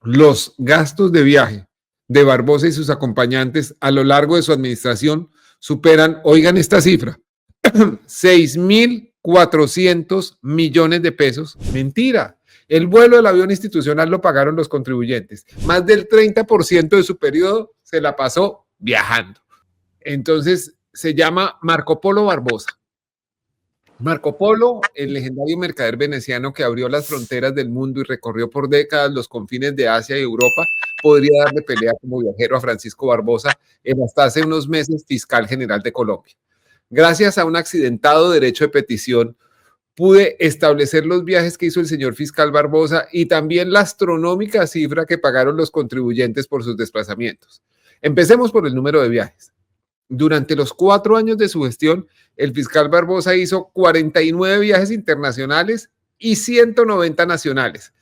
Los gastos de viaje de Barbosa y sus acompañantes a lo largo de su administración superan, oigan esta cifra, 6.400 millones de pesos. Mentira. El vuelo del avión institucional lo pagaron los contribuyentes. Más del 30% de su periodo se la pasó viajando. Entonces se llama Marco Polo Barbosa. Marco Polo, el legendario mercader veneciano que abrió las fronteras del mundo y recorrió por décadas los confines de Asia y Europa, podría darle pelea como viajero a Francisco Barbosa, el hasta hace unos meses fiscal general de Colombia. Gracias a un accidentado derecho de petición, pude establecer los viajes que hizo el señor fiscal Barbosa y también la astronómica cifra que pagaron los contribuyentes por sus desplazamientos. Empecemos por el número de viajes. Durante los 4 años de su gestión, el fiscal Barbosa hizo 49 viajes internacionales y 190 nacionales.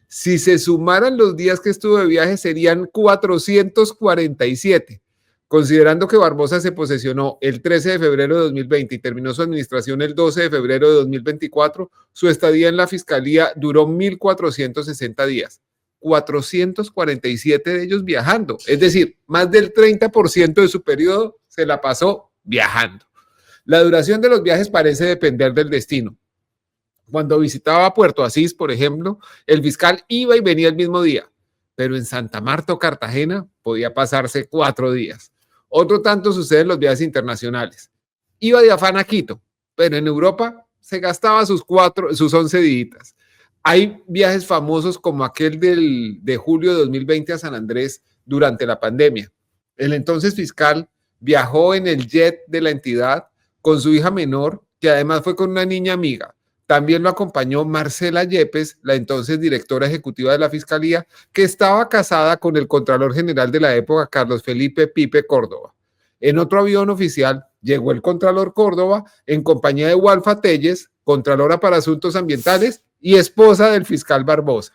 Si se sumaran los días que estuvo de viaje, serían 447. Considerando que Barbosa se posesionó el 13 de febrero de 2020 y terminó su administración el 12 de febrero de 2024, su estadía en la fiscalía duró 1.460 días. 447 de ellos viajando, es decir, más del 30% de su periodo se la pasó viajando. La duración de los viajes parece depender del destino. Cuando visitaba Puerto Asís, por ejemplo, el fiscal iba y venía el mismo día, pero en Santa Marta o Cartagena podía pasarse 4 días. Otro tanto sucede en los viajes internacionales. Iba de afán a Quito, pero en Europa se gastaba sus 11 días. Hay viajes famosos como aquel de julio de 2020 a San Andrés durante la pandemia. El entonces fiscal viajó en el jet de la entidad con su hija menor, que además fue con una niña amiga. También lo acompañó Marcela Yepes, la entonces directora ejecutiva de la Fiscalía, que estaba casada con el Contralor General de la época, Carlos Felipe Pipe Córdoba. En otro avión oficial llegó el Contralor Córdoba en compañía de Walfa Telles, Contralora para Asuntos Ambientales y esposa del fiscal Barbosa.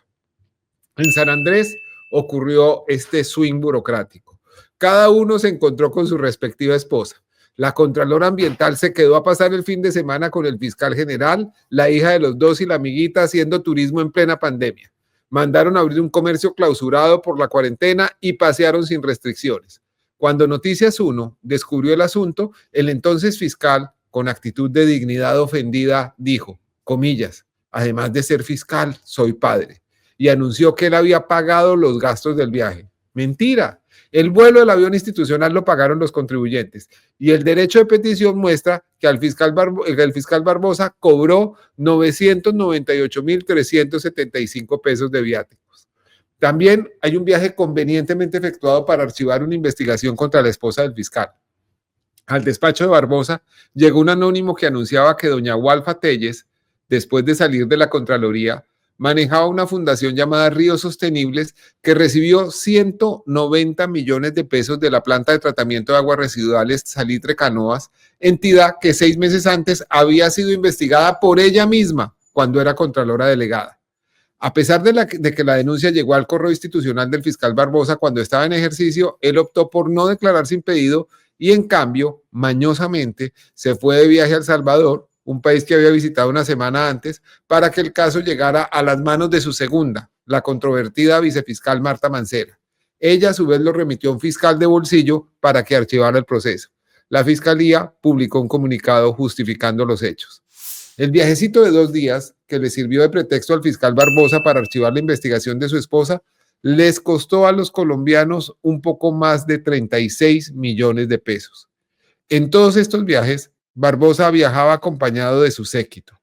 En San Andrés ocurrió este swing burocrático. Cada uno se encontró con su respectiva esposa. La Contralora Ambiental se quedó a pasar el fin de semana con el fiscal general, la hija de los dos y la amiguita haciendo turismo en plena pandemia. Mandaron a abrir un comercio clausurado por la cuarentena y pasearon sin restricciones. Cuando Noticias 1 descubrió el asunto, el entonces fiscal, con actitud de dignidad ofendida, dijo, comillas, además de ser fiscal, soy padre. Y anunció que él había pagado los gastos del viaje. Mentira. El vuelo del avión institucional lo pagaron los contribuyentes y el derecho de petición muestra que el fiscal Barbosa cobró 998.375 pesos de viáticos. También hay un viaje convenientemente efectuado para archivar una investigación contra la esposa del fiscal. Al despacho de Barbosa llegó un anónimo que anunciaba que doña Walfa Telles, después de salir de la Contraloría, manejaba una fundación llamada Ríos Sostenibles que recibió 190 millones de pesos de la planta de tratamiento de aguas residuales Salitre Canoas, entidad que 6 meses antes había sido investigada por ella misma cuando era Contralora Delegada. A pesar de que la denuncia llegó al correo institucional del fiscal Barbosa cuando estaba en ejercicio, él optó por no declararse impedido y en cambio, mañosamente, se fue de viaje a El Salvador, un país que había visitado una semana antes, para que el caso llegara a las manos de su segunda, la controvertida vicefiscal Marta Mancera. Ella a su vez lo remitió a un fiscal de bolsillo para que archivara el proceso. La fiscalía publicó un comunicado justificando los hechos. El viajecito de 2 días, que le sirvió de pretexto al fiscal Barbosa para archivar la investigación de su esposa, les costó a los colombianos un poco más de 36 millones de pesos. En todos estos viajes, Barbosa viajaba acompañado de su séquito.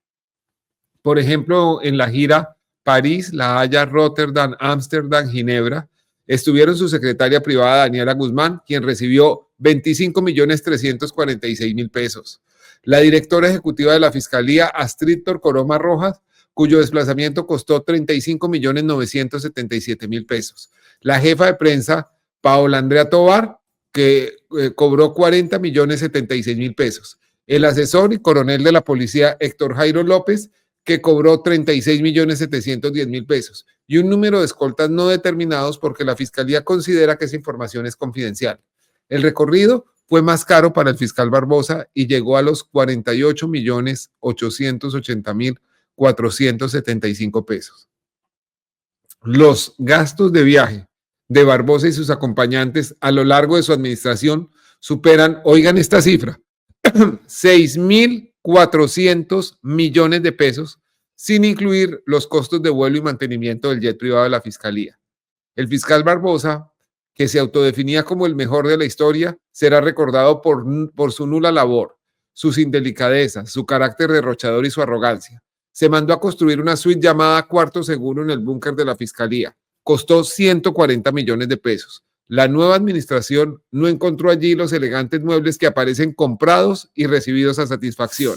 Por ejemplo, en la gira París, La Haya, Rotterdam, Ámsterdam, Ginebra, estuvieron su secretaria privada Daniela Guzmán, quien recibió 25.346.000 pesos. La directora ejecutiva de la Fiscalía, Astrid Torcoroma Rojas, cuyo desplazamiento costó 35.977.000 pesos. La jefa de prensa, Paola Andrea Tovar, que cobró 40.076.000 pesos. El asesor y coronel de la policía, Héctor Jairo López, que cobró 36.710.000 pesos. Y un número de escoltas no determinados porque la fiscalía considera que esa información es confidencial. El recorrido fue más caro para el fiscal Barbosa y llegó a los 48.880.475 pesos. Los gastos de viaje de Barbosa y sus acompañantes a lo largo de su administración superan, oigan esta cifra, 6.400 millones de pesos, sin incluir los costos de vuelo y mantenimiento del jet privado de la Fiscalía. El fiscal Barbosa, que se autodefinía como el mejor de la historia, será recordado por su nula labor, sus indelicadezas, su carácter derrochador y su arrogancia. Se mandó a construir una suite llamada Cuarto Seguro en el búnker de la Fiscalía. Costó 140 millones de pesos. La nueva administración no encontró allí los elegantes muebles que aparecen comprados y recibidos a satisfacción.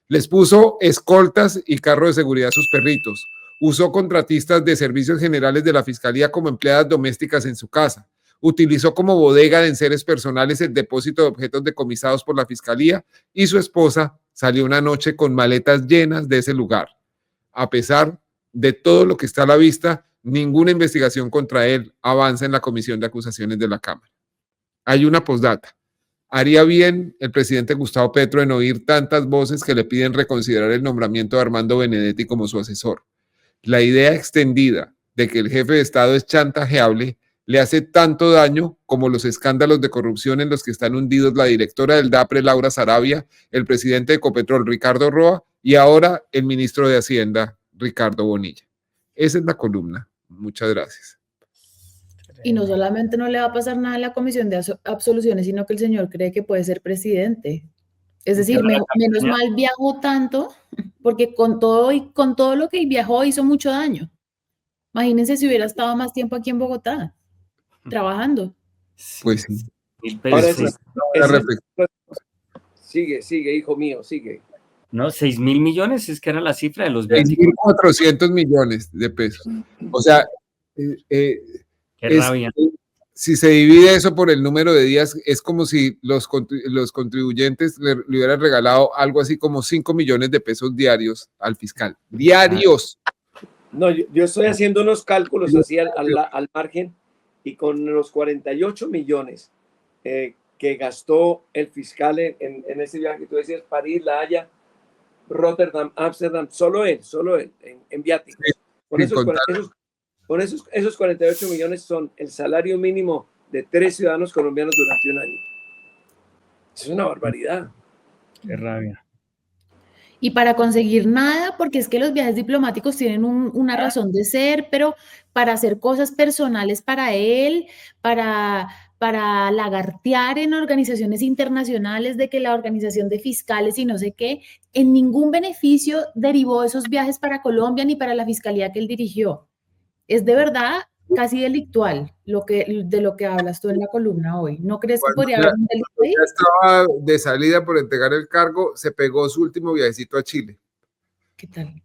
Les puso escoltas y carro de seguridad a sus perritos. Usó contratistas de servicios generales de la Fiscalía como empleadas domésticas en su casa. Utilizó como bodega de enseres personales el depósito de objetos decomisados por la Fiscalía y su esposa salió una noche con maletas llenas de ese lugar. A pesar de todo lo que está a la vista, ninguna investigación contra él avanza en la comisión de acusaciones de la Cámara. Hay una postdata. Haría bien el presidente Gustavo Petro en oír tantas voces que le piden reconsiderar el nombramiento de Armando Benedetti como su asesor. La idea extendida de que el jefe de Estado es chantajeable le hace tanto daño como los escándalos de corrupción en los que están hundidos la directora del DAPRE, Laura Sarabia, el presidente de Ecopetrol, Ricardo Roa, y ahora el ministro de Hacienda, Ricardo Bonilla. Esa es la columna. Muchas gracias. Y no solamente no le va a pasar nada a la comisión de absoluciones, sino que el señor cree que puede ser presidente. Es decir, menos mal viajó tanto, porque con todo lo que viajó hizo mucho daño. Imagínense si hubiera estado más tiempo aquí en Bogotá, trabajando. Pues sí. Ahora sigue, hijo mío, sigue. No, 6.000 millones, es que era la cifra de los 6.400 millones de pesos. O sea, rabia. Si se divide eso por el número de días, es como si los contribuyentes le hubieran regalado algo así como 5 millones de pesos diarios al fiscal. ¡Diarios! No, yo estoy haciendo unos cálculos así al margen, y con los 48 millones que gastó el fiscal en ese viaje que tú decías, París, La Haya, Rotterdam, Ámsterdam, solo él, en viáticos. Con esos 48 millones son el salario mínimo de 3 ciudadanos colombianos durante un año. Es una barbaridad. Qué rabia. Y para conseguir nada, porque es que los viajes diplomáticos tienen una razón de ser, pero para hacer cosas personales para él, para lagartear en organizaciones internacionales, de que la organización de fiscales y no sé qué, en ningún beneficio derivó esos viajes para Colombia ni para la fiscalía que él dirigió. Es de verdad casi delictual de lo que hablas tú en la columna hoy. ¿No crees que podría haber un delito ahí? Ya estaba de salida por entregar el cargo, se pegó su último viajecito a Chile. ¿Qué tal?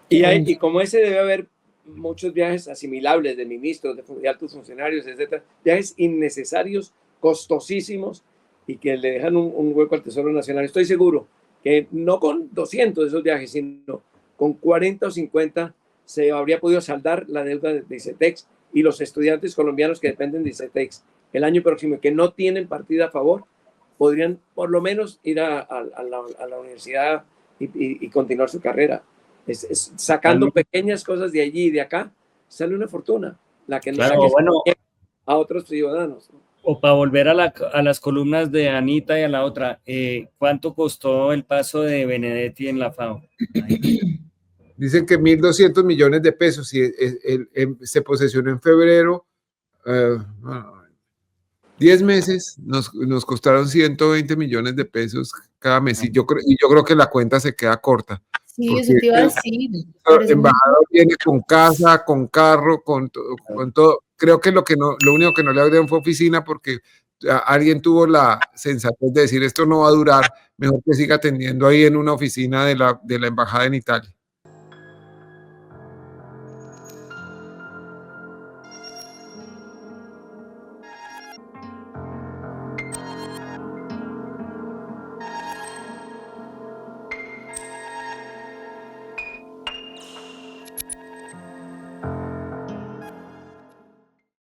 Y como ese debe haber muchos viajes asimilables de ministros, de altos funcionarios, etcétera, viajes innecesarios, costosísimos y que le dejan un hueco al Tesoro Nacional. Estoy seguro que no con 200 de esos viajes, sino con 40 o 50 se habría podido saldar la deuda de ICETEX, y los estudiantes colombianos que dependen de ICETEX el año próximo, que no tienen partida a favor, podrían por lo menos ir a la universidad y continuar su carrera. Sacando pequeñas cosas de allí y de acá, sale una fortuna, la que nos a otros ciudadanos. O para volver a las columnas de Anita y a la otra, ¿cuánto costó el paso de Benedetti en la FAO? Dicen que 1.200 millones de pesos, y se posesionó en febrero. 10 meses nos costaron 120 millones de pesos cada mes, y yo creo que la cuenta se queda corta. Sí, eso te iba a decir. El embajador viene con casa, con carro, con todo. Creo que lo único que no le abrieron fue oficina, porque alguien tuvo la sensatez de decir esto no va a durar, mejor que siga atendiendo ahí en una oficina de la embajada en Italia.